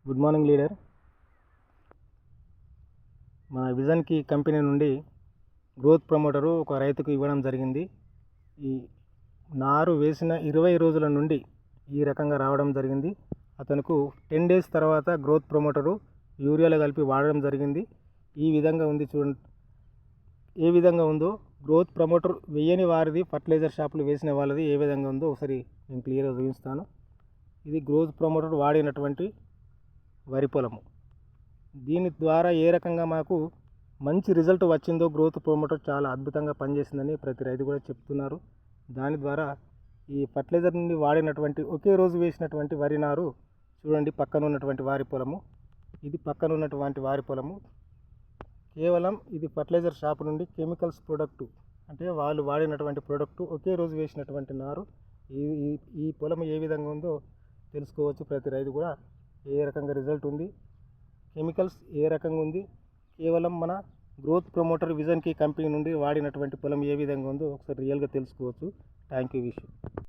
Good morning leader. మన విజన్కి company నుండి growth promoter ఒక రైతుకు ఇవ్వడం జరిగింది. ఈ నారు వేసిన 20 రోజుల నుండి ఈ రకంగా రావడం జరిగింది. అతనుకు 10 డేస్ తర్వాత గ్రోత్ ప్రమోటరు యూరియాలో కలిపి వాడడం జరిగింది. ఈ విధంగా ఉంది చూడండి. ఏ విధంగా ఉందో గ్రోత్ ప్రమోటర్ వేయని వారిది, ఫర్టిలైజర్ షాపులు వేసిన వాళ్ళది ఏ విధంగా ఉందో ఒకసారి నేను క్లియర్గా చూపిస్తాను. ఇది గ్రోత్ ప్రమోటర్ వాడినటువంటి వరి పొలము. దీని ద్వారా ఏ రకంగా మాకు మంచి రిజల్ట్ వచ్చిందో, గ్రోత్ ప్రమోటర్ చాలా అద్భుతంగా పనిచేసిందని ప్రతి రైతు కూడా చెప్తున్నారు. దాని ద్వారా ఈ ఫర్టిలైజర్ నుండి వాడినటువంటి ఒకే రోజు వేసినటువంటి వరి నారు చూడండి, పక్కన ఉన్నటువంటి వారి పొలము. ఇది పక్కన ఉన్నటువంటి వారి పొలము. కేవలం ఇది ఫర్టిలైజర్ షాప్ నుండి కెమికల్స్ ప్రోడక్టు, అంటే వాళ్ళు వాడినటువంటి ప్రోడక్టు ఒకే రోజు వేసినటువంటి నారు. ఈ పొలం ఏ విధంగా ఉందో తెలుసుకోవచ్చు. ప్రతి రైతు కూడా ఏ రకంగా రిజల్ట్ ఉంది, కెమికల్స్ ఏ రకంగా ఉంది, కేవలం మన గ్రోత్ ప్రమోటర్ విజన్కి కంపెనీ నుండి వాడినటువంటి పొలం ఏ విధంగా ఉందో ఒకసారి రియల్గా తెలుసుకోవచ్చు. Thank you.